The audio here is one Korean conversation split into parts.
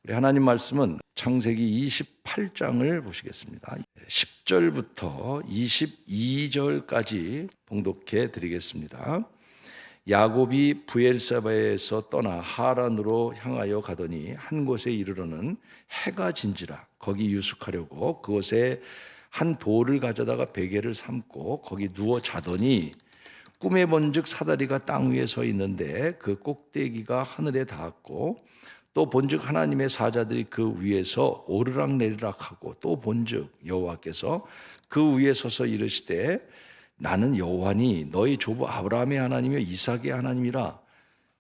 우리 하나님 말씀은 창세기 28장을 보시겠습니다. 10절부터 22절까지 봉독해 드리겠습니다. 야곱이 브엘세바에서 떠나 하란으로 향하여 가더니 한 곳에 이르러는 해가 진지라 거기 유숙하려고 그곳에 한 돌을 가져다가 베개를 삼고 거기 누워 자더니 꿈에 본즉 사다리가 땅 위에 서 있는데 그 꼭대기가 하늘에 닿았고 또 본즉 하나님의 사자들이 그 위에서 오르락내리락 하고 또 본즉 여호와께서 그 위에 서서 이르시되 나는 여호와니 너희 조부 아브라함의 하나님이요 이삭의 하나님이라.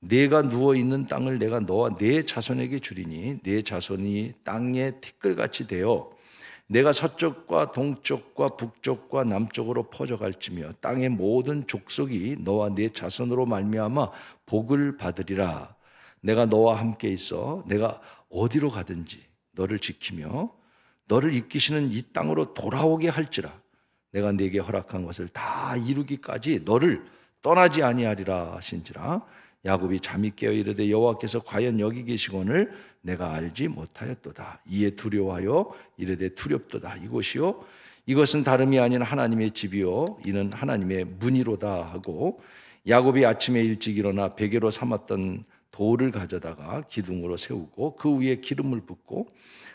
네가 누워 있는 땅을 내가 너와 네 자손에게 주리니 네 자손이 땅의 티끌같이 되어 내가 서쪽과 동쪽과 북쪽과 남쪽으로 퍼져갈지며 땅의 모든 족속이 너와 네 자손으로 말미암아 복을 받으리라. 내가 너와 함께 있어 내가 어디로 가든지 너를 지키며 너를 이끄시는 이 땅으로 돌아오게 할지라. 내가 네게 허락한 것을 다 이루기까지 너를 떠나지 아니하리라 하신지라. 야곱이 잠이 깨어 이르되 여호와께서 과연 여기 계시거늘 내가 알지 못하였도다. 이에 두려워하여 이르되 두렵도다. 이곳이요 이것은 다름이 아닌 하나님의 집이요 이는 하나님의 문이로다 하고 야곱이 아침에 일찍 일어나 베개로 삼았던 돌을 가져다가 기둥으로 세우고 그 위에 기름을 붓고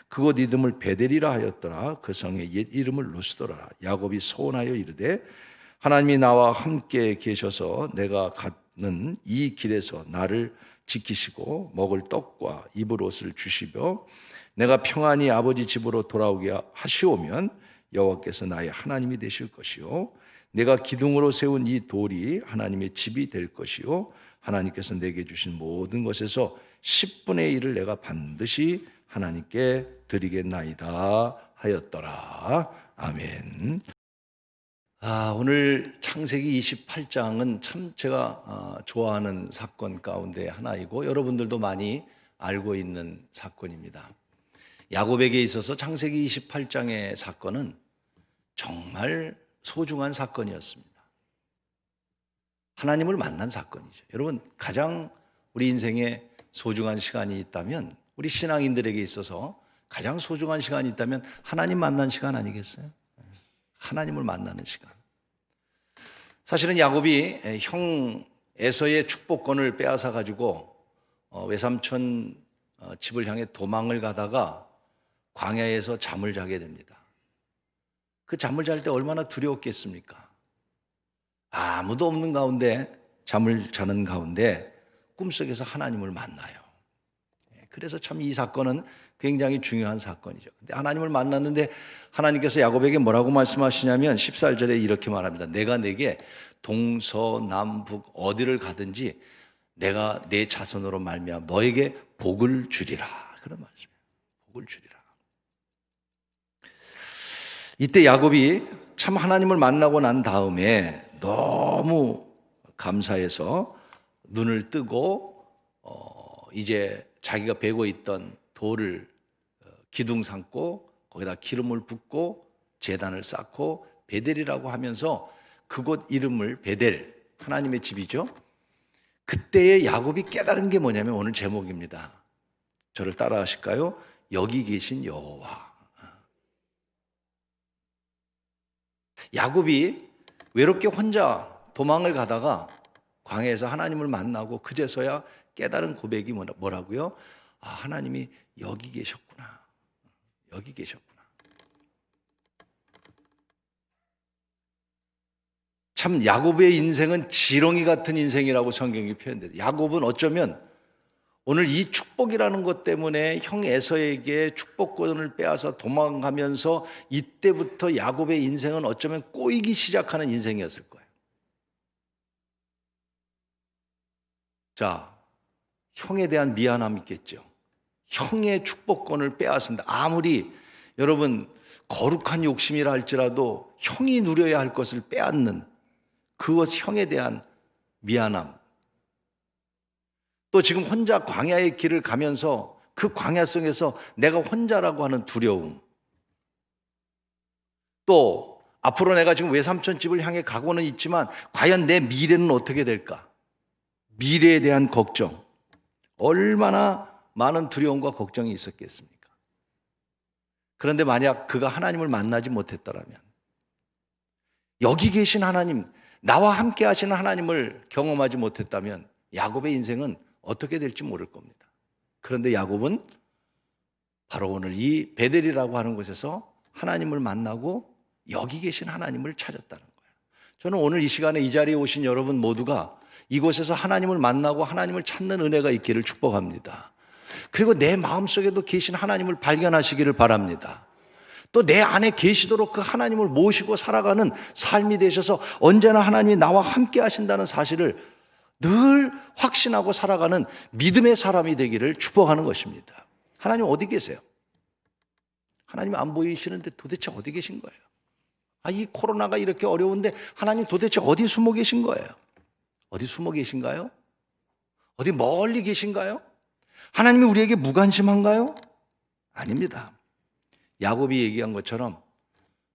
그곳 이름을 베델이라 하였더라. 그 성의 옛 이름을 루스더라. 야곱이 소원하여 이르되 하나님이 나와 함께 계셔서 내가 가는 이 길에서 나를 지키시고 먹을 떡과 입을 옷을 주시며 내가 평안히 아버지 집으로 돌아오게 하시오면 여호와께서 나의 하나님이 되실 것이요 내가 기둥으로 세운 이 돌이 하나님의 집이 될 것이요 하나님께서 내게 주신 모든 것에서 10분의 1을 내가 반드시 하나님께 드리겠나이다 하였더라. 아멘. 오늘 창세기 28장은 참 제가 좋아하는 사건 가운데 하나이고 여러분들도 많이 알고 있는 사건입니다. 야곱에게 있어서 창세기 28장의 사건은 정말 소중한 사건이었습니다. 하나님을 만난 사건이죠. 여러분, 가장 우리 인생에 소중한 시간이 있다면 우리 신앙인들에게 있어서 가장 소중한 시간이 있다면 하나님 만난 시간 아니겠어요? 하나님을 만나는 시간. 사실은 야곱이 형 에서의 축복권을 빼앗아 가지고 외삼촌 집을 향해 도망을 가다가 광야에서 잠을 자게 됩니다. 그 잠을 잘 때 얼마나 두려웠겠습니까? 아무도 없는 가운데 잠을 자는 가운데 꿈속에서 하나님을 만나요. 그래서 참 이 사건은 굉장히 중요한 사건이죠. 근데 하나님을 만났는데 하나님께서 야곱에게 뭐라고 말씀하시냐면 14절에 이렇게 말합니다. 내가 내게 동서남북 어디를 가든지 내가 내 자손으로 말미암아 너에게 복을 주리라. 그런 말씀이에요. 복을 주리라. 이때 야곱이 참 하나님을 만나고 난 다음에 너무 감사해서 눈을 뜨고 이제 자기가 베고 있던 돌을 기둥 삼고 거기다 기름을 붓고 제단을 쌓고 베델이라고 하면서 그곳 이름을 베델, 하나님의 집이죠. 그때의 야곱이 깨달은 게 뭐냐면 오늘 제목입니다. 저를 따라 하실까요? 여기 계신 여호와. 야곱이 외롭게 혼자 도망을 가다가 광야에서 하나님을 만나고 그제서야 깨달은 고백이 뭐라고요? 하나님이 여기 계셨구나. 여기 계셨구나. 참 야곱의 인생은 지렁이 같은 인생이라고 성경이 표현돼요. 야곱은 어쩌면 오늘 이 축복이라는 것 때문에 형 에서에게 축복권을 빼앗아 도망가면서 이때부터 야곱의 인생은 어쩌면 꼬이기 시작하는 인생이었을 거예요. 자, 형에 대한 미안함이 있겠죠. 형의 축복권을 빼앗은다. 아무리 여러분 거룩한 욕심이라 할지라도 형이 누려야 할 것을 빼앗는 그것 형에 대한 미안함. 또 지금 혼자 광야의 길을 가면서 그 광야 속에서 내가 혼자라고 하는 두려움. 또 앞으로 내가 지금 외삼촌 집을 향해 가고는 있지만 과연 내 미래는 어떻게 될까? 미래에 대한 걱정. 얼마나 많은 두려움과 걱정이 있었겠습니까? 그런데 만약 그가 하나님을 만나지 못했더라면, 여기 계신 하나님, 나와 함께 하시는 하나님을 경험하지 못했다면 야곱의 인생은 어떻게 될지 모를 겁니다. 그런데 야곱은 바로 오늘 이 베델이라고 하는 곳에서 하나님을 만나고 여기 계신 하나님을 찾았다는 거예요. 저는 오늘 이 시간에 이 자리에 오신 여러분 모두가 이곳에서 하나님을 만나고 하나님을 찾는 은혜가 있기를 축복합니다. 그리고 내 마음속에도 계신 하나님을 발견하시기를 바랍니다. 또 내 안에 계시도록 그 하나님을 모시고 살아가는 삶이 되셔서 언제나 하나님이 나와 함께 하신다는 사실을 늘 확신하고 살아가는 믿음의 사람이 되기를 축복하는 것입니다. 하나님 어디 계세요? 하나님 안 보이시는데 도대체 어디 계신 거예요? 이 코로나가 이렇게 어려운데 하나님 도대체 어디 숨어 계신 거예요? 어디 숨어 계신가요? 어디 멀리 계신가요? 하나님이 우리에게 무관심한가요? 아닙니다. 야곱이 얘기한 것처럼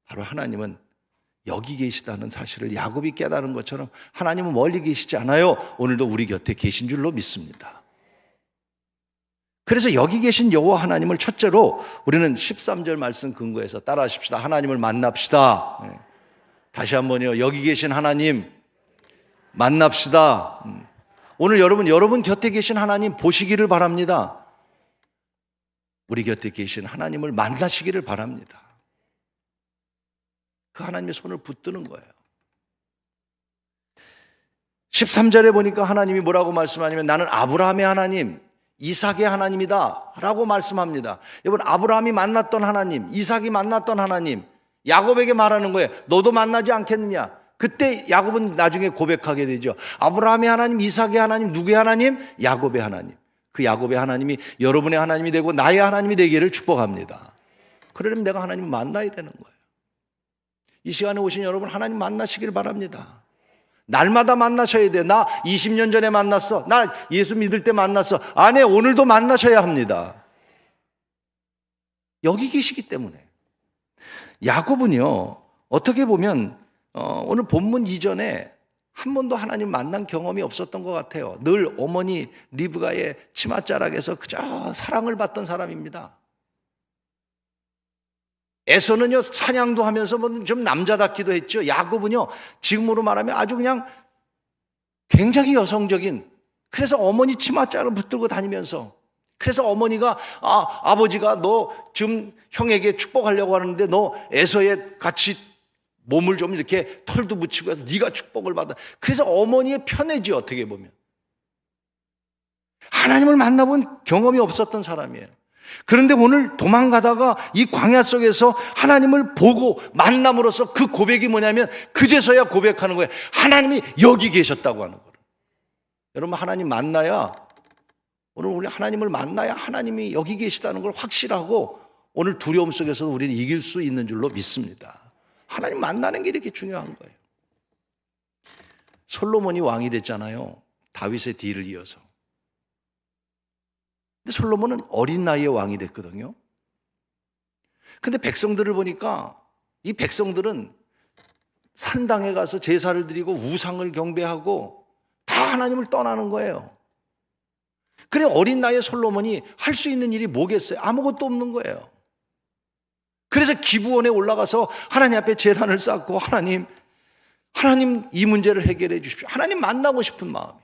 바로 하나님은 여기 계시다는 사실을 야곱이 깨달은 것처럼 하나님은 멀리 계시지 않아요. 오늘도 우리 곁에 계신 줄로 믿습니다. 그래서 여기 계신 여호와 하나님을 첫째로 우리는 13절 말씀 근거해서 따라하십시다. 하나님을 만납시다. 다시 한번요. 여기 계신 하나님 만납시다. 오늘 여러분 곁에 계신 하나님 보시기를 바랍니다. 우리 곁에 계신 하나님을 만나시기를 바랍니다. 그 하나님의 손을 붙드는 거예요. 13절에 보니까 하나님이 뭐라고 말씀하냐면 나는 아브라함의 하나님, 이삭의 하나님이다 라고 말씀합니다. 여러분, 아브라함이 만났던 하나님, 이삭이 만났던 하나님, 야곱에게 말하는 거예요. 너도 만나지 않겠느냐? 그때 야곱은 나중에 고백하게 되죠. 아브라함의 하나님, 이삭의 하나님, 누구의 하나님? 야곱의 하나님. 그 야곱의 하나님이 여러분의 하나님이 되고 나의 하나님이 되기를 축복합니다. 그러려면 내가 하나님을 만나야 되는 거예요. 이 시간에 오신 여러분, 하나님 만나시길 바랍니다. 날마다 만나셔야 돼요. 나 20년 전에 만났어. 나 예수 믿을 때 만났어. 아니, 오늘도 만나셔야 합니다. 여기 계시기 때문에. 야곱은요, 어떻게 보면 오늘 본문 이전에 한 번도 하나님 만난 경험이 없었던 것 같아요. 늘 어머니 리브가의 치맛자락에서 그저 사랑을 받던 사람입니다. 에서는요, 사냥도 하면서 좀 남자답기도 했죠. 야곱은요, 지금으로 말하면 아주 그냥 굉장히 여성적인, 그래서 어머니 치맛자락을 붙들고 다니면서, 그래서 어머니가 아버지가 너 지금 형에게 축복하려고 하는데 너 에서에 같이 몸을 좀 이렇게 털도 붙이고 해서 네가 축복을 받아. 그래서 어머니의 편애지, 어떻게 보면. 하나님을 만나본 경험이 없었던 사람이에요. 그런데 오늘 도망가다가 이 광야 속에서 하나님을 보고 만남으로써 그 고백이 뭐냐면 그제서야 고백하는 거예요. 하나님이 여기 계셨다고 하는 거예요. 여러분, 하나님 만나야, 오늘 우리 하나님을 만나야 하나님이 여기 계시다는 걸 확실하고 오늘 두려움 속에서도 우리는 이길 수 있는 줄로 믿습니다. 하나님 만나는 게 이렇게 중요한 거예요. 솔로몬이 왕이 됐잖아요. 다윗의 뒤를 이어서. 근데 솔로몬은 어린 나이에 왕이 됐거든요. 근데 백성들을 보니까 이 백성들은 산당에 가서 제사를 드리고 우상을 경배하고 다 하나님을 떠나는 거예요. 그래, 어린 나이에 솔로몬이 할 수 있는 일이 뭐겠어요? 아무것도 없는 거예요. 그래서 기브온에 올라가서 하나님 앞에 제단을 쌓고 하나님 이 문제를 해결해 주십시오. 하나님 만나고 싶은 마음이.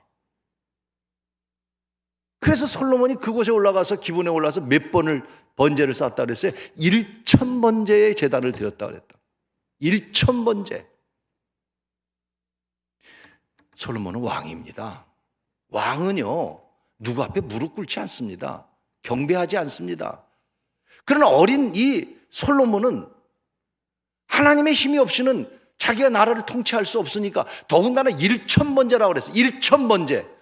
그래서 솔로몬이 그곳에 올라가서 기브온에 올라가서 몇 번을 번제를 쌓았다 그랬어요? 1000번제의 제단을 드렸다 그랬다. 1000번제. 솔로몬은 왕입니다. 왕은요, 누구 앞에 무릎 꿇지 않습니다. 경배하지 않습니다. 그러나 어린 이 솔로몬은 하나님의 힘이 없이는 자기가 나라를 통치할 수 없으니까 더군다나 1000번제라고 그랬어요. 1000번제.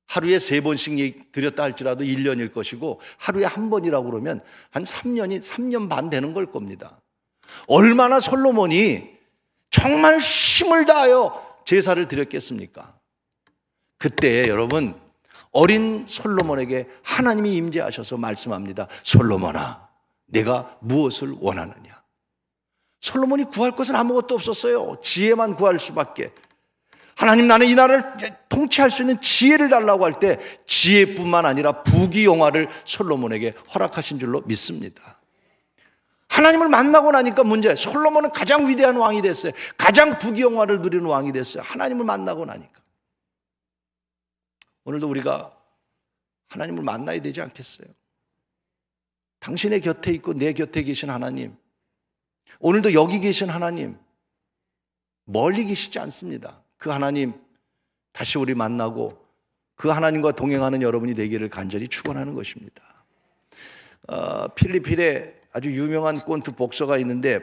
하루에 3번씩 드렸다 할지라도 1년일 것이고 하루에 한 번이라고 그러면 한 3년 반 되는 걸 겁니다. 얼마나 솔로몬이 정말 힘을 다하여 제사를 드렸겠습니까? 그때 여러분, 어린 솔로몬에게 하나님이 임재하셔서 말씀합니다. 솔로몬아, 내가 무엇을 원하느냐? 솔로몬이 구할 것은 아무것도 없었어요. 지혜만 구할 수밖에. 하나님, 나는 이 나라를 통치할 수 있는 지혜를 달라고 할 때 지혜뿐만 아니라 부귀영화를 솔로몬에게 허락하신 줄로 믿습니다. 하나님을 만나고 나니까 문제, 솔로몬은 가장 위대한 왕이 됐어요. 가장 부귀영화를 누리는 왕이 됐어요. 하나님을 만나고 나니까. 오늘도 우리가 하나님을 만나야 되지 않겠어요? 당신의 곁에 있고 내 곁에 계신 하나님, 오늘도 여기 계신 하나님, 멀리 계시지 않습니다. 그 하나님 다시 우리 만나고 그 하나님과 동행하는 여러분이 되기를 간절히 축원하는 것입니다. 필리핀에 아주 유명한 꼰트 복서가 있는데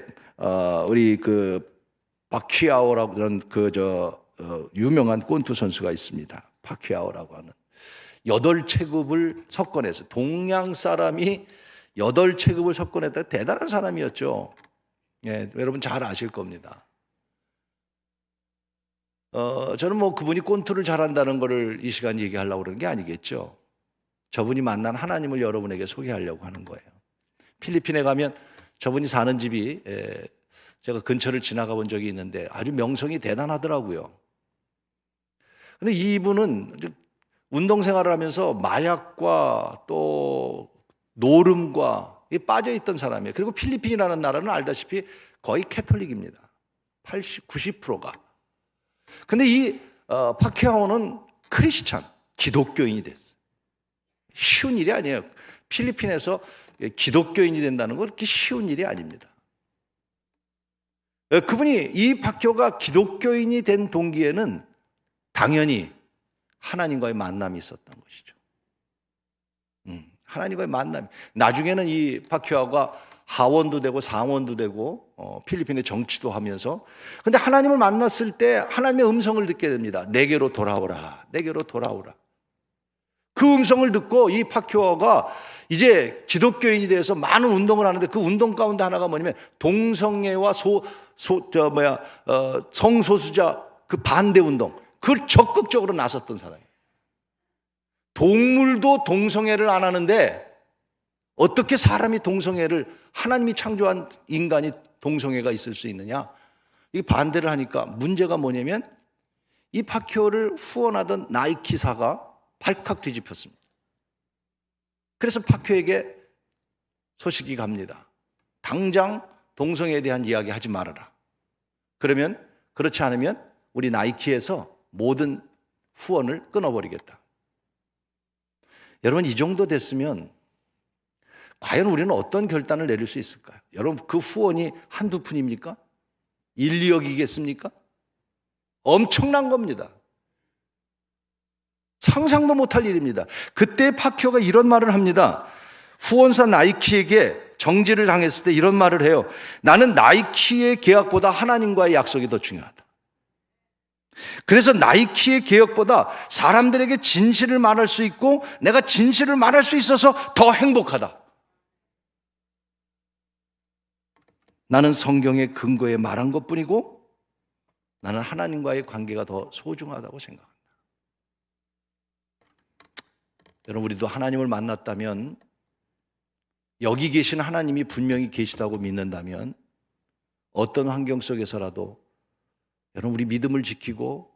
우리 그 바퀴아오라고 그런 유명한 꼰트 선수가 있습니다. 바퀴아오라고 하는 8체급을 석권해서 동양 사람이 8체급을 석권했다. 대단한 사람이었죠. 예, 여러분 잘 아실 겁니다. 저는 뭐 그분이 꼰투를 잘한다는 것을 이 시간 얘기하려고 그러는 게 아니겠죠. 저분이 만난 하나님을 여러분에게 소개하려고 하는 거예요. 필리핀에 가면 저분이 사는 집이 제가 근처를 지나가 본 적이 있는데 아주 명성이 대단하더라고요. 근데 이분은 운동생활을 하면서 마약과 또 노름과 빠져있던 사람이에요. 그리고 필리핀이라는 나라는 알다시피 거의 캐톨릭입니다. 80, 90%가. 근데 이 파키아오는 크리스찬, 기독교인이 됐어요. 쉬운 일이 아니에요. 필리핀에서 기독교인이 된다는 건 그렇게 쉬운 일이 아닙니다. 그분이 이 파키아오가 기독교인이 된 동기에는 당연히 하나님과의 만남이 있었던 것이죠. 하나님과의 만남. 나중에는 이 파키아오가 하원도 되고 상원도 되고 필리핀의 정치도 하면서, 근데 하나님을 만났을 때 하나님의 음성을 듣게 됩니다. 내게로 돌아오라, 내게로 돌아오라. 그 음성을 듣고 이 파키아오가 이제 기독교인이 돼서 많은 운동을 하는데 그 운동 가운데 하나가 뭐냐면 동성애와 성소수자 그 반대 운동, 그걸 적극적으로 나섰던 사람이에요. 동물도 동성애를 안 하는데 어떻게 사람이 동성애를, 하나님이 창조한 인간이 동성애가 있을 수 있느냐? 이 반대를 하니까 문제가 뭐냐면 이 파키오를 후원하던 나이키사가 발칵 뒤집혔습니다. 그래서 파키오에게 소식이 갑니다. 당장 동성애에 대한 이야기 하지 말아라. 그렇지 않으면 우리 나이키에서 모든 후원을 끊어버리겠다. 여러분, 이 정도 됐으면 과연 우리는 어떤 결단을 내릴 수 있을까요? 여러분, 그 후원이 한두 푼입니까? 1, 2억이겠습니까? 엄청난 겁니다. 상상도 못할 일입니다. 그때 파키오가 이런 말을 합니다. 후원사 나이키에게 정지를 당했을 때 이런 말을 해요. 나는 나이키의 계약보다 하나님과의 약속이 더 중요하다. 그래서 나이키의 계약보다 사람들에게 진실을 말할 수 있고 내가 진실을 말할 수 있어서 더 행복하다. 나는 성경의 근거에 말한 것뿐이고 나는 하나님과의 관계가 더 소중하다고 생각합니다. 여러분, 우리도 하나님을 만났다면, 여기 계신 하나님이 분명히 계시다고 믿는다면 어떤 환경 속에서라도 여러분, 우리 믿음을 지키고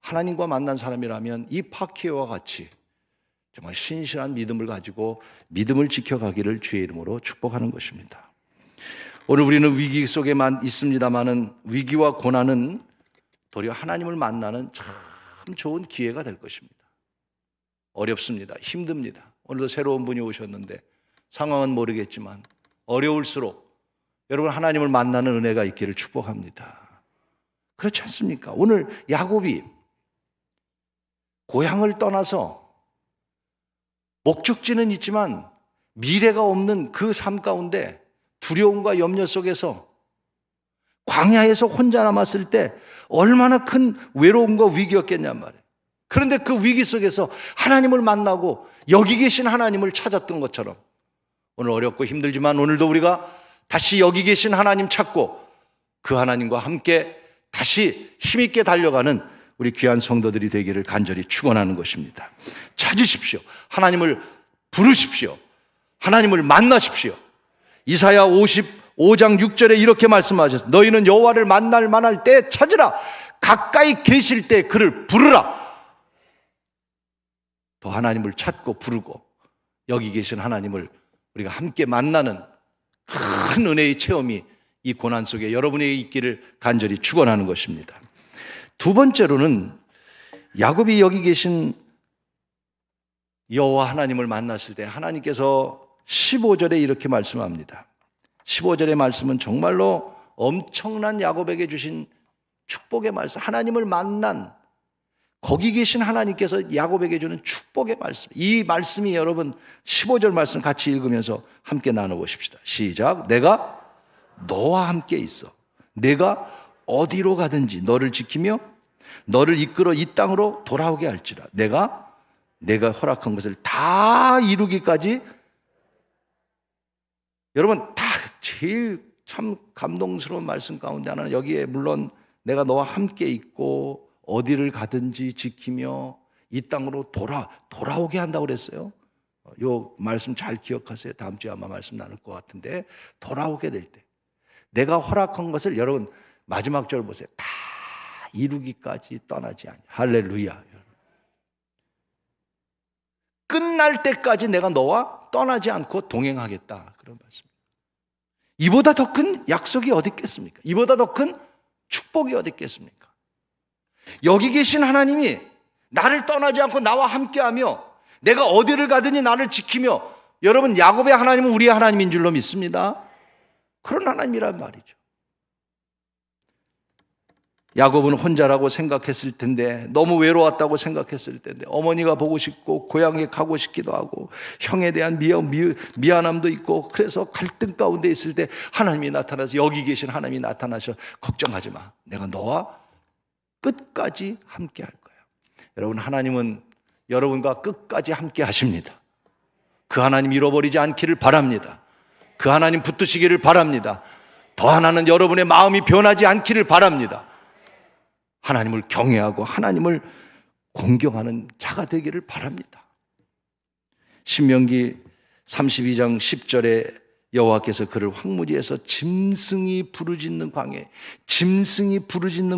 하나님과 만난 사람이라면 이 파키오와 같이 정말 신실한 믿음을 가지고 믿음을 지켜가기를 주의 이름으로 축복하는 것입니다. 오늘 우리는 위기 속에만 있습니다마는 위기와 고난은 도리어 하나님을 만나는 참 좋은 기회가 될 것입니다. 어렵습니다. 힘듭니다. 오늘도 새로운 분이 오셨는데 상황은 모르겠지만 어려울수록 여러분 하나님을 만나는 은혜가 있기를 축복합니다. 그렇지 않습니까? 오늘 야곱이 고향을 떠나서 목적지는 있지만 미래가 없는 그 삶 가운데 두려움과 염려 속에서 광야에서 혼자 남았을 때 얼마나 큰 외로움과 위기였겠냔 말이에요. 그런데 그 위기 속에서 하나님을 만나고 여기 계신 하나님을 찾았던 것처럼 오늘 어렵고 힘들지만 오늘도 우리가 다시 여기 계신 하나님 찾고 그 하나님과 함께 다시 힘있게 달려가는 우리 귀한 성도들이 되기를 간절히 축원하는 것입니다. 찾으십시오. 하나님을 부르십시오. 하나님을 만나십시오. 이사야 55장 6절에 이렇게 말씀하셨습니다. 너희는 여호와를 만날 만할 때 찾으라. 가까이 계실 때 그를 부르라. 더 하나님을 찾고 부르고 여기 계신 하나님을 우리가 함께 만나는 큰 은혜의 체험이 이 고난 속에 여러분에게 있기를 간절히 축원하는 것입니다. 두 번째로는 야곱이 여기 계신 여호와 하나님을 만났을 때 하나님께서 15절에 이렇게 말씀합니다. 15절의 말씀은 정말로 엄청난 야곱에게 주신 축복의 말씀, 하나님을 만난 거기 계신 하나님께서 야곱에게 주는 축복의 말씀, 이 말씀이 여러분 15절 말씀 같이 읽으면서 함께 나눠보십시다. 시작. 내가 너와 함께 있어. 내가 어디로 가든지 너를 지키며 너를 이끌어 이 땅으로 돌아오게 할지라. 내가 허락한 것을 다 이루기까지. 여러분, 다 제일 참 감동스러운 말씀 가운데 하나는 여기에 물론 내가 너와 함께 있고 어디를 가든지 지키며 이 땅으로 돌아오게 한다고 그랬어요. 요 말씀 잘 기억하세요. 다음 주에 아마 말씀 나눌 것 같은데, 돌아오게 될 때 내가 허락한 것을 여러분 마지막 절 보세요. 다 이루기까지 떠나지 않냐. 할렐루야. 끝날 때까지 내가 너와 떠나지 않고 동행하겠다. 그런 말씀입니다. 이보다 더 큰 약속이 어디 있겠습니까? 이보다 더 큰 축복이 어디 있겠습니까? 여기 계신 하나님이 나를 떠나지 않고 나와 함께하며 내가 어디를 가든지 나를 지키며, 여러분 야곱의 하나님은 우리의 하나님인 줄로 믿습니다. 그런 하나님이란 말이죠. 야곱은 혼자라고 생각했을 텐데, 너무 외로웠다고 생각했을 텐데, 어머니가 보고 싶고 고향에 가고 싶기도 하고 형에 대한 미안함도 있고, 그래서 갈등 가운데 있을 때 하나님이 나타나서, 여기 계신 하나님이 나타나셔 걱정하지 마, 내가 너와 끝까지 함께 할 거야. 여러분, 하나님은 여러분과 끝까지 함께 하십니다. 그 하나님 잃어버리지 않기를 바랍니다. 그 하나님 붙드시기를 바랍니다. 더 하나는 여러분의 마음이 변하지 않기를 바랍니다. 하나님을 경외하고 하나님을 공경하는 자가 되기를 바랍니다. 신명기 32장 10절에 여호와께서 그를 황무지에서 짐승이 부르짖는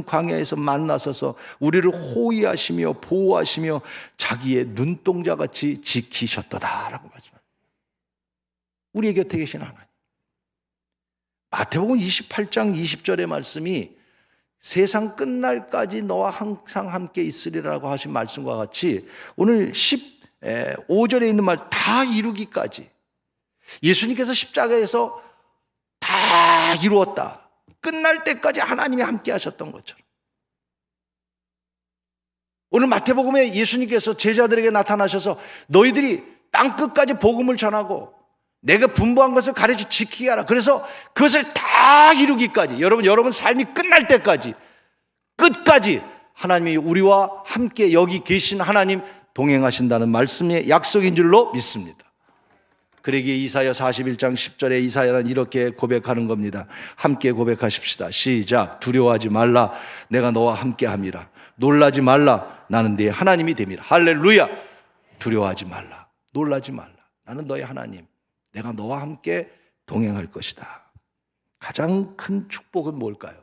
광야에서 만나서서 우리를 호위하시며 보호하시며 자기의 눈동자같이 지키셨도다라고 말씀합니다. 우리의 곁에 계신 하나님. 마태복음 28장 20절의 말씀이 세상 끝날까지 너와 항상 함께 있으리라고 하신 말씀과 같이 오늘 15절에 있는 말 다 이루기까지, 예수님께서 십자가에서 다 이루었다, 끝날 때까지 하나님이 함께 하셨던 것처럼, 오늘 마태복음에 예수님께서 제자들에게 나타나셔서 너희들이 땅끝까지 복음을 전하고 내가 분부한 것을 가르쳐 지키게 하라. 그래서 그것을 다 이루기까지, 여러분 삶이 끝날 때까지, 끝까지 하나님이 우리와 함께 여기 계신 하나님 동행하신다는 말씀의 약속인 줄로 믿습니다. 그러기에 이사야 41장 10절에 이사야는 이렇게 고백하는 겁니다. 함께 고백하십시다. 시작. 두려워하지 말라. 내가 너와 함께 함이라. 놀라지 말라. 나는 네 하나님이 됨이라. 할렐루야. 두려워하지 말라. 놀라지 말라. 나는 너의 하나님. 내가 너와 함께 동행할 것이다. 가장 큰 축복은 뭘까요?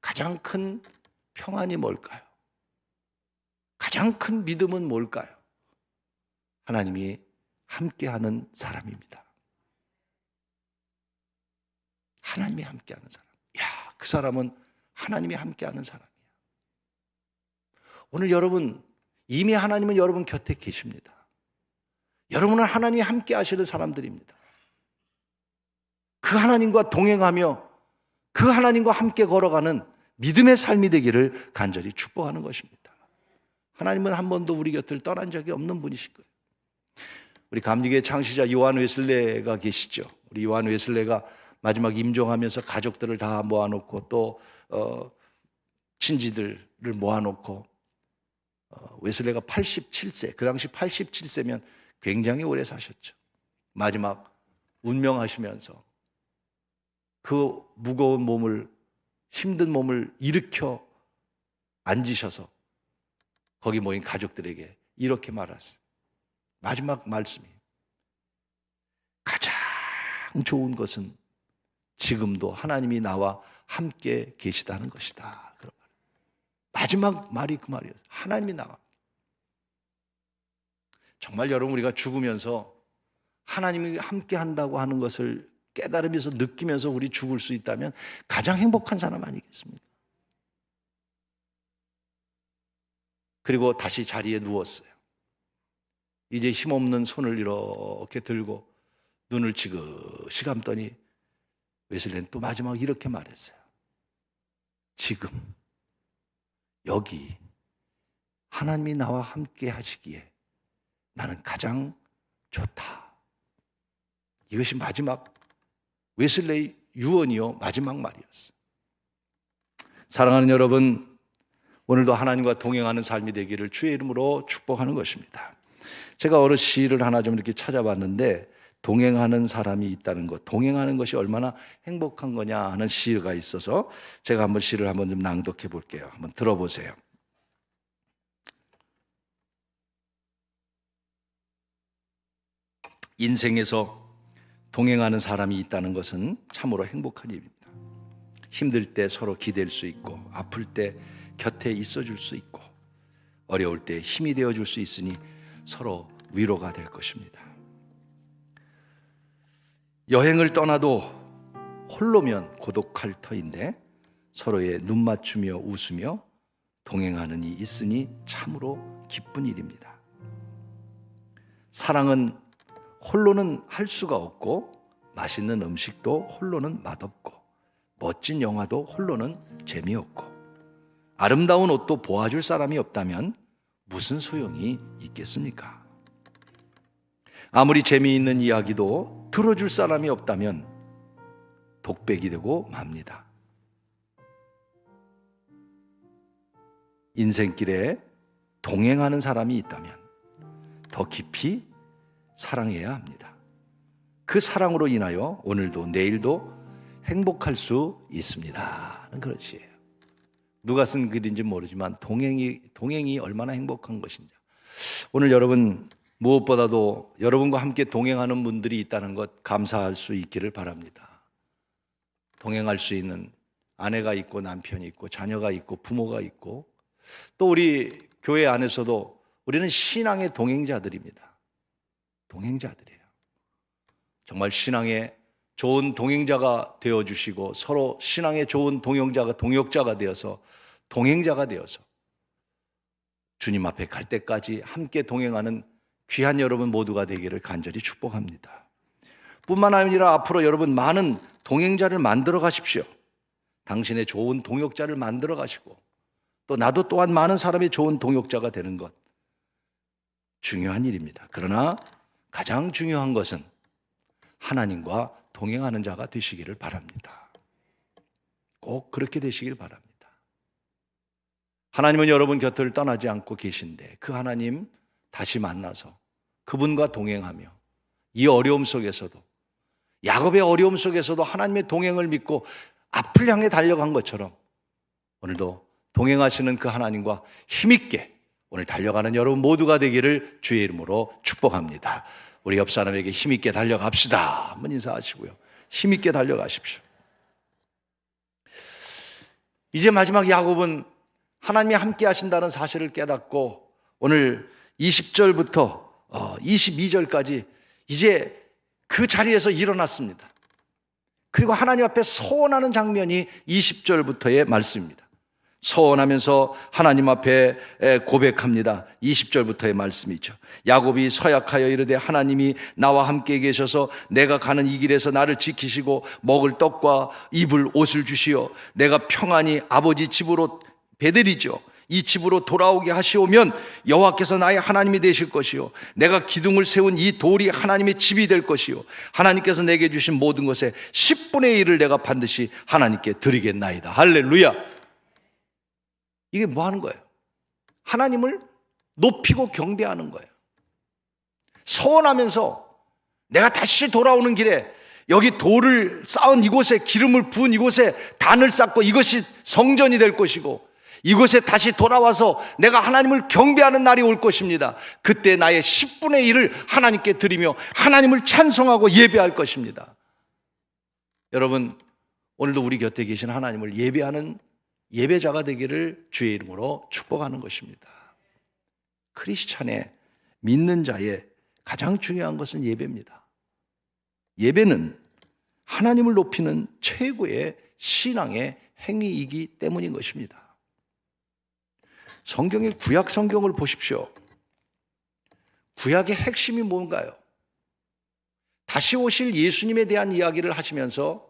가장 큰 평안이 뭘까요? 가장 큰 믿음은 뭘까요? 하나님이 함께하는 사람입니다. 하나님이 함께하는 사람. 그 사람은 하나님이 함께하는 사람이야. 오늘 여러분, 이미 하나님은 여러분 곁에 계십니다. 여러분은 하나님이 함께 하시는 사람들입니다. 그 하나님과 동행하며 그 하나님과 함께 걸어가는 믿음의 삶이 되기를 간절히 축복하는 것입니다. 하나님은 한 번도 우리 곁을 떠난 적이 없는 분이실 거예요. 우리 감리교의 창시자 요한 웨슬레가 계시죠. 우리 요한 웨슬레가 마지막 임종하면서 가족들을 다 모아놓고 또 친지들을 모아놓고, 웨슬레가 87세, 그 당시 87세면 굉장히 오래 사셨죠. 마지막 운명하시면서 그 무거운 몸을, 힘든 몸을 일으켜 앉으셔서 거기 모인 가족들에게 이렇게 말했어요. 마지막 말씀이, 가장 좋은 것은 지금도 하나님이 나와 함께 계시다는 것이다. 그런 말. 마지막 말이 그 말이었어요. 하나님이 나와. 정말 여러분, 우리가 죽으면서 하나님이 함께 한다고 하는 것을 깨달으면서 느끼면서 우리 죽을 수 있다면 가장 행복한 사람 아니겠습니까? 그리고 다시 자리에 누웠어요. 이제 힘없는 손을 이렇게 들고 눈을 지그시 감더니 웨슬리는 또 마지막 이렇게 말했어요. 지금 여기 하나님이 나와 함께 하시기에 나는 가장 좋다. 이것이 마지막 웨슬레이 유언이요, 마지막 말이었어요. 사랑하는 여러분, 오늘도 하나님과 동행하는 삶이 되기를 주의 이름으로 축복하는 것입니다. 제가 어느 시를 하나 좀 이렇게 찾아봤는데, 동행하는 사람이 있다는 것, 동행하는 것이 얼마나 행복한 거냐 하는 시가 있어서 제가 한번 시를 한번 좀 낭독해 볼게요. 한번 들어보세요. 인생에서 동행하는 사람이 있다는 것은 참으로 행복한 일입니다. 힘들 때 서로 기댈 수 있고, 아플 때 곁에 있어줄 수 있고, 어려울 때 힘이 되어줄 수 있으니 서로 위로가 될 것입니다. 여행을 떠나도 홀로면 고독할 터인데 서로의 눈 맞추며 웃으며 동행하는 이 있으니 참으로 기쁜 일입니다. 사랑은 홀로는 할 수가 없고, 맛있는 음식도 홀로는 맛없고, 멋진 영화도 홀로는 재미없고, 아름다운 옷도 보아줄 사람이 없다면 무슨 소용이 있겠습니까? 아무리 재미있는 이야기도 들어줄 사람이 없다면 독백이 되고 맙니다. 인생길에 동행하는 사람이 있다면 더 깊이 사랑해야 합니다. 그 사랑으로 인하여 오늘도 내일도 행복할 수 있습니다. 그런 시예요. 누가 쓴 글인지 모르지만 동행이 얼마나 행복한 것인지. 오늘 여러분, 무엇보다도 여러분과 함께 동행하는 분들이 있다는 것 감사할 수 있기를 바랍니다. 동행할 수 있는 아내가 있고, 남편이 있고, 자녀가 있고, 부모가 있고, 또 우리 교회 안에서도 우리는 신앙의 동행자들입니다. 동행자들이에요. 정말 신앙의 좋은 동행자가 되어주시고, 서로 신앙의 좋은 동역자가 되어서, 동행자가 되어서 주님 앞에 갈 때까지 함께 동행하는 귀한 여러분 모두가 되기를 간절히 축복합니다. 뿐만 아니라 앞으로 여러분 많은 동행자를 만들어 가십시오. 당신의 좋은 동역자를 만들어 가시고, 또 나도 또한 많은 사람의 좋은 동역자가 되는 것 중요한 일입니다. 그러나 가장 중요한 것은 하나님과 동행하는 자가 되시기를 바랍니다. 꼭 그렇게 되시길 바랍니다. 하나님은 여러분 곁을 떠나지 않고 계신데, 그 하나님 다시 만나서 그분과 동행하며, 이 어려움 속에서도, 야곱의 어려움 속에서도 하나님의 동행을 믿고 앞을 향해 달려간 것처럼 오늘도 동행하시는 그 하나님과 힘있게 오늘 달려가는 여러분 모두가 되기를 주의 이름으로 축복합니다. 우리 옆 사람에게 힘있게 달려갑시다 한번 인사하시고요. 힘있게 달려가십시오. 이제 마지막 야곱은 하나님이 함께 하신다는 사실을 깨닫고 오늘 20절부터 22절까지 이제 그 자리에서 일어났습니다. 그리고 하나님 앞에 서원하는 장면이 20절부터의 말씀입니다. 서원하면서 하나님 앞에 고백합니다. 20절부터의 말씀이죠. 야곱이 서약하여 이르되 하나님이 나와 함께 계셔서 내가 가는 이 길에서 나를 지키시고 먹을 떡과 입을 옷을 주시어 내가 평안히 아버지 집으로 베들이죠. 이 집으로 돌아오게 하시오면 여호와께서 나의 하나님이 되실 것이요 내가 기둥을 세운 이 돌이 하나님의 집이 될 것이요 하나님께서 내게 주신 모든 것의 10분의 1을 내가 반드시 하나님께 드리겠나이다. 할렐루야. 이게 뭐 하는 거예요? 하나님을 높이고 경배하는 거예요. 서원하면서 내가 다시 돌아오는 길에 여기 돌을 쌓은 이곳에, 기름을 부은 이곳에 단을 쌓고 이것이 성전이 될 것이고 이곳에 다시 돌아와서 내가 하나님을 경배하는 날이 올 것입니다. 그때 나의 10분의 1을 하나님께 드리며 하나님을 찬송하고 예배할 것입니다. 여러분, 오늘도 우리 곁에 계신 하나님을 예배하는 예배자가 되기를 주의 이름으로 축복하는 것입니다. 크리스찬의 믿는 자의 가장 중요한 것은 예배입니다. 예배는 하나님을 높이는 최고의 신앙의 행위이기 때문인 것입니다. 성경의 구약 성경을 보십시오. 구약의 핵심이 뭔가요? 다시 오실 예수님에 대한 이야기를 하시면서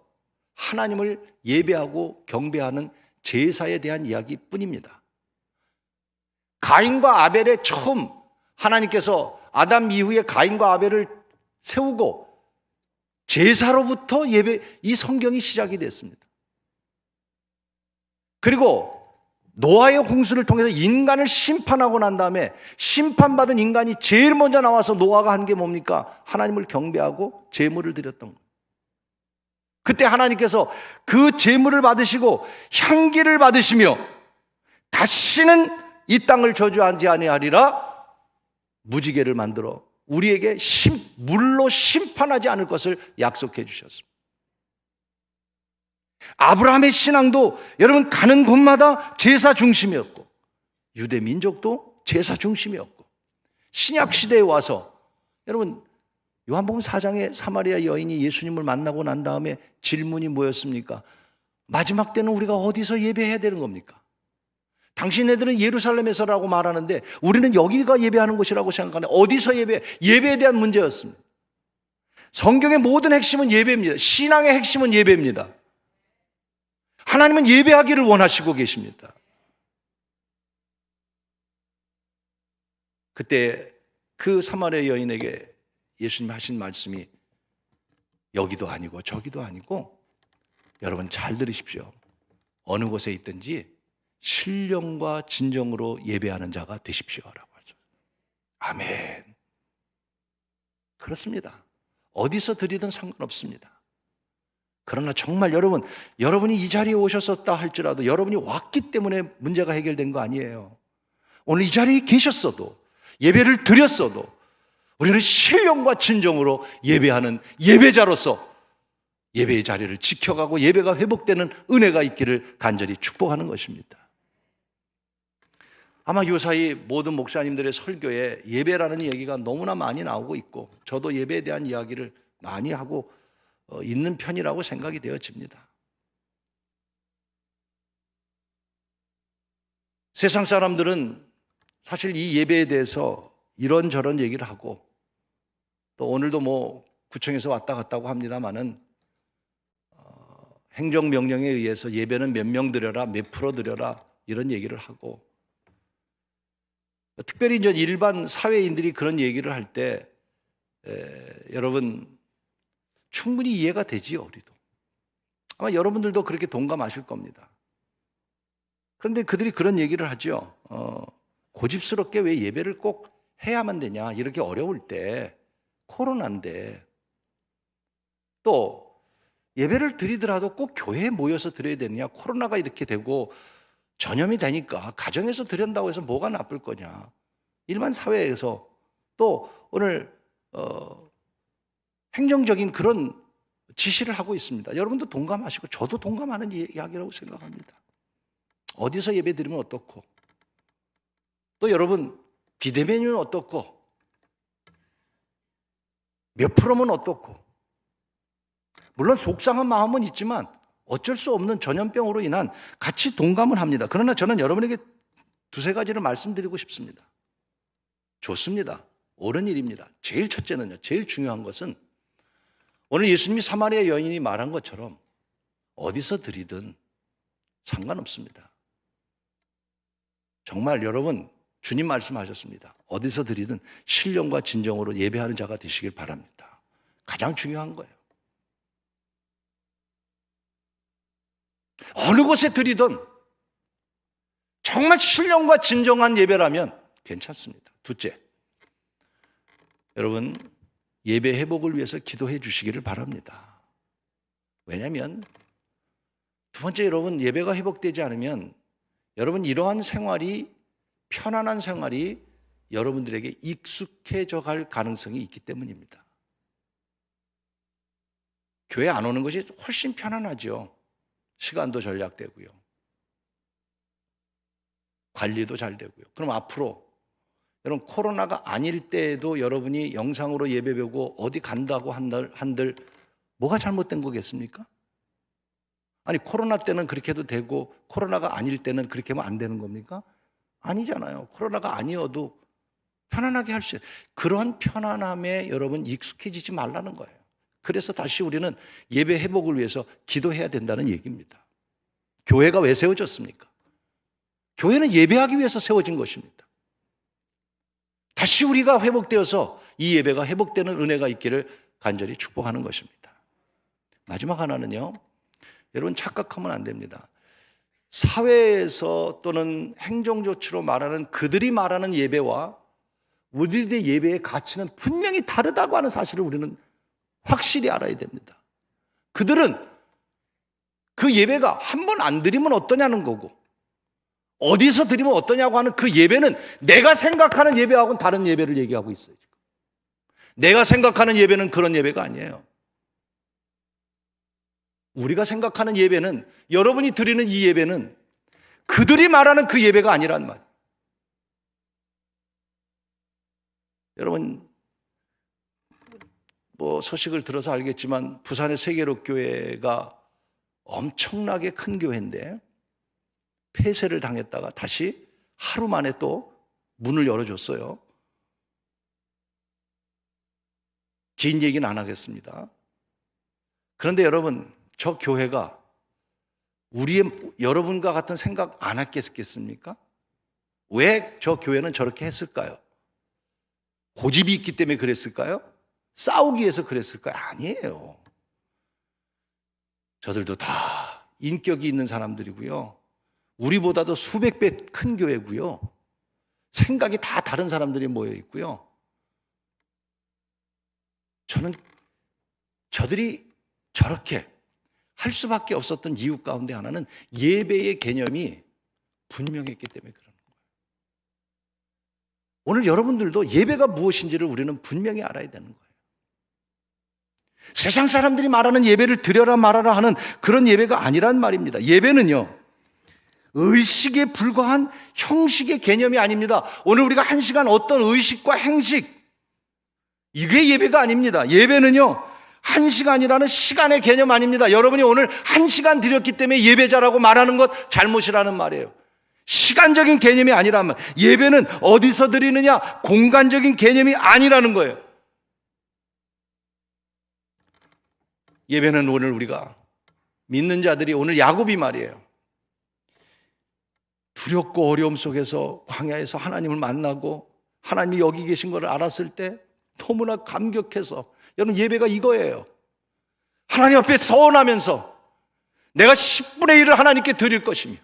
하나님을 예배하고 경배하는 제사에 대한 이야기뿐입니다. 가인과 아벨의 처음 하나님께서 아담 이후에 가인과 아벨을 세우고 제사로부터 이 성경이 시작이 됐습니다. 그리고 노아의 홍수를 통해서 인간을 심판하고 난 다음에 심판받은 인간이 제일 먼저 나와서 노아가 한 게 뭡니까? 하나님을 경배하고 제물을 드렸던 거예요. 그때 하나님께서 그 제물을 받으시고 향기를 받으시며 다시는 이 땅을 저주하지 아니하리라 무지개를 만들어 우리에게 물로 심판하지 않을 것을 약속해 주셨습니다. 아브라함의 신앙도 여러분 가는 곳마다 제사 중심이었고 유대 민족도 제사 중심이었고 신약 시대에 와서 여러분 요한복음 4장에 사마리아 여인이 예수님을 만나고 난 다음에 질문이 뭐였습니까? 마지막 때는 우리가 어디서 예배해야 되는 겁니까? 당신네들은 예루살렘에서라고 말하는데 우리는 여기가 예배하는 곳이라고 생각하는데 어디서 예배에 대한 문제였습니다. 성경의 모든 핵심은 예배입니다. 신앙의 핵심은 예배입니다. 하나님은 예배하기를 원하시고 계십니다. 그때 그 사마리아 여인에게 예수님 하신 말씀이 여기도 아니고 저기도 아니고 여러분 잘 들으십시오. 어느 곳에 있든지 신령과 진정으로 예배하는 자가 되십시오라고 하죠. 아멘. 그렇습니다. 어디서 드리든 상관없습니다. 그러나 정말 여러분이 이 자리에 오셨었다 할지라도 여러분이 왔기 때문에 문제가 해결된 거 아니에요. 오늘 이 자리에 계셨어도 예배를 드렸어도 우리는 신령과 진정으로 예배하는 예배자로서 예배의 자리를 지켜가고 예배가 회복되는 은혜가 있기를 간절히 축복하는 것입니다. 아마 요사이 모든 목사님들의 설교에 예배라는 얘기가 너무나 많이 나오고 있고 저도 예배에 대한 이야기를 많이 하고 있는 편이라고 생각이 되어집니다. 세상 사람들은 사실 이 예배에 대해서 이런저런 얘기를 하고 또 오늘도 구청에서 왔다 갔다고 합니다마는 행정명령에 의해서 예배는 몇 명 드려라, 몇 프로 드려라 이런 얘기를 하고 특별히 이제 일반 사회인들이 그런 얘기를 할 때 여러분 충분히 이해가 되지요, 우리도. 아마 여러분들도 그렇게 동감하실 겁니다. 그런데 그들이 그런 얘기를 하죠. 고집스럽게 왜 예배를 꼭 해야만 되냐, 이렇게 어려울 때 코로나인데 또 예배를 드리더라도 꼭 교회에 모여서 드려야 되느냐, 코로나가 이렇게 되고 전염이 되니까 가정에서 드린다고 해서 뭐가 나쁠 거냐, 일반 사회에서 또 오늘 행정적인 그런 지시를 하고 있습니다. 여러분도 동감하시고 저도 동감하는 이야기라고 생각합니다. 어디서 예배 드리면 어떻고 또 여러분 비대면은 어떻고 몇 프로면 어떻고 물론 속상한 마음은 있지만 어쩔 수 없는 전염병으로 인한 같이 동감을 합니다. 그러나 저는 여러분에게 두세 가지를 말씀드리고 싶습니다. 좋습니다. 옳은 일입니다. 제일 첫째는요, 제일 중요한 것은 오늘 예수님이 사마리아 여인이 말한 것처럼 어디서 드리든 상관없습니다. 정말 여러분 주님 말씀하셨습니다. 어디서 드리든 신령과 진정으로 예배하는 자가 되시길 바랍니다. 가장 중요한 거예요. 어느 곳에 드리든 정말 신령과 진정한 예배라면 괜찮습니다. 둘째, 여러분 예배 회복을 위해서 기도해 주시기를 바랍니다. 왜냐하면 두 번째, 여러분 예배가 회복되지 않으면 여러분 이러한 생활이, 편안한 생활이 여러분들에게 익숙해져 갈 가능성이 있기 때문입니다. 교회 안 오는 것이 훨씬 편안하죠. 시간도 절약되고요. 관리도 잘 되고요. 그럼 앞으로 여러분 코로나가 아닐 때에도 여러분이 영상으로 예배 배우고 어디 간다고 한들 뭐가 잘못된 거겠습니까? 아니 코로나 때는 그렇게 해도 되고 코로나가 아닐 때는 그렇게 하면 안 되는 겁니까? 아니잖아요. 코로나가 아니어도 편안하게 할 수 있어요. 그런 편안함에 여러분 익숙해지지 말라는 거예요. 그래서 다시 우리는 예배 회복을 위해서 기도해야 된다는 얘기입니다. 교회가 왜 세워졌습니까? 교회는 예배하기 위해서 세워진 것입니다. 다시 우리가 회복되어서 이 예배가 회복되는 은혜가 있기를 간절히 축복하는 것입니다. 마지막 하나는요, 여러분 착각하면 안 됩니다. 사회에서 또는 행정조치로 말하는 그들이 말하는 예배와 우리들의 예배의 가치는 분명히 다르다고 하는 사실을 우리는 확실히 알아야 됩니다. 그들은 그 예배가 한 번 안 드리면 어떠냐는 거고 어디서 드리면 어떠냐고 하는 그 예배는 내가 생각하는 예배하고는 다른 예배를 얘기하고 있어요. 지금. 내가 생각하는 예배는 그런 예배가 아니에요. 우리가 생각하는 예배는 여러분이 드리는 이 예배는 그들이 말하는 그 예배가 아니란 말이에요. 여러분 뭐 소식을 들어서 알겠지만 부산의 세계록교회가 엄청나게 큰 교회인데 폐쇄를 당했다가 다시 하루 만에 또 문을 열어줬어요. 긴 얘기는 안 하겠습니다. 그런데 여러분 저 교회가 여러분과 같은 생각 안 했겠습니까? 왜 저 교회는 저렇게 했을까요? 고집이 있기 때문에 그랬을까요? 싸우기 위해서 그랬을까요? 아니에요. 저들도 다 인격이 있는 사람들이고요. 우리보다도 수백 배 큰 교회고요. 생각이 다 다른 사람들이 모여 있고요. 저는 저들이 저렇게 할 수밖에 없었던 이유 가운데 하나는 예배의 개념이 분명했기 때문에 그런 거예요. 오늘 여러분들도 예배가 무엇인지를 우리는 분명히 알아야 되는 거예요. 세상 사람들이 말하는 예배를 드려라 말아라 하는 그런 예배가 아니란 말입니다. 예배는요, 의식에 불과한 형식의 개념이 아닙니다. 오늘 우리가 1시간 어떤 의식과 행식, 이게 예배가 아닙니다. 예배는요, 1시간이라는 시간의 개념 아닙니다. 여러분이 오늘 1시간 드렸기 때문에 예배자라고 말하는 것 잘못이라는 말이에요. 시간적인 개념이 아니라면 예배는 어디서 드리느냐, 공간적인 개념이 아니라는 거예요. 예배는 오늘 우리가 믿는 자들이 오늘 야곱이 말이에요. 두렵고 어려움 속에서 광야에서 하나님을 만나고 하나님이 여기 계신 것을 알았을 때 너무나 감격해서, 여러분 예배가 이거예요. 하나님 앞에 서원하면서 내가 10분의 1을 하나님께 드릴 것이며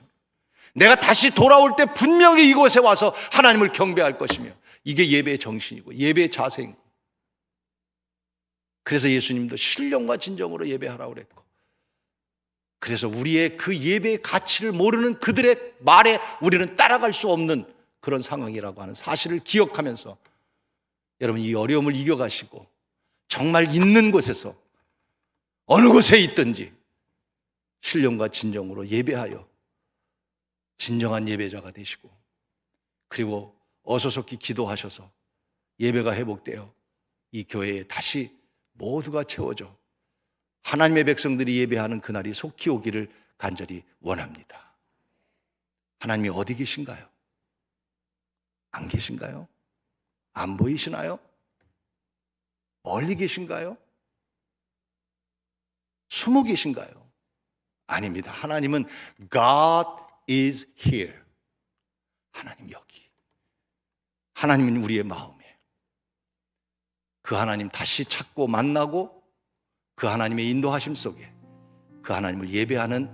내가 다시 돌아올 때 분명히 이곳에 와서 하나님을 경배할 것이며, 이게 예배의 정신이고 예배의 자세인 거예요. 그래서 예수님도 신령과 진정으로 예배하라고 그랬고, 그래서 우리의 그 예배의 가치를 모르는 그들의 말에 우리는 따라갈 수 없는 그런 상황이라고 하는 사실을 기억하면서 여러분 이 어려움을 이겨가시고 정말 있는 곳에서 어느 곳에 있든지 신령과 진정으로 예배하여 진정한 예배자가 되시고, 그리고 어소속히 기도하셔서 예배가 회복되어 이 교회에 다시 모두가 채워져 하나님의 백성들이 예배하는 그날이 속히 오기를 간절히 원합니다. 하나님이 어디 계신가요? 안 계신가요? 안 보이시나요? 멀리 계신가요? 숨어 계신가요? 아닙니다. 하나님은 God is here. 하나님 여기. 하나님은 우리의 마음에. 그 하나님 다시 찾고 만나고 그 하나님의 인도하심 속에 그 하나님을 예배하는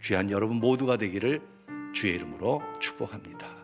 귀한 여러분 모두가 되기를 주의 이름으로 축복합니다.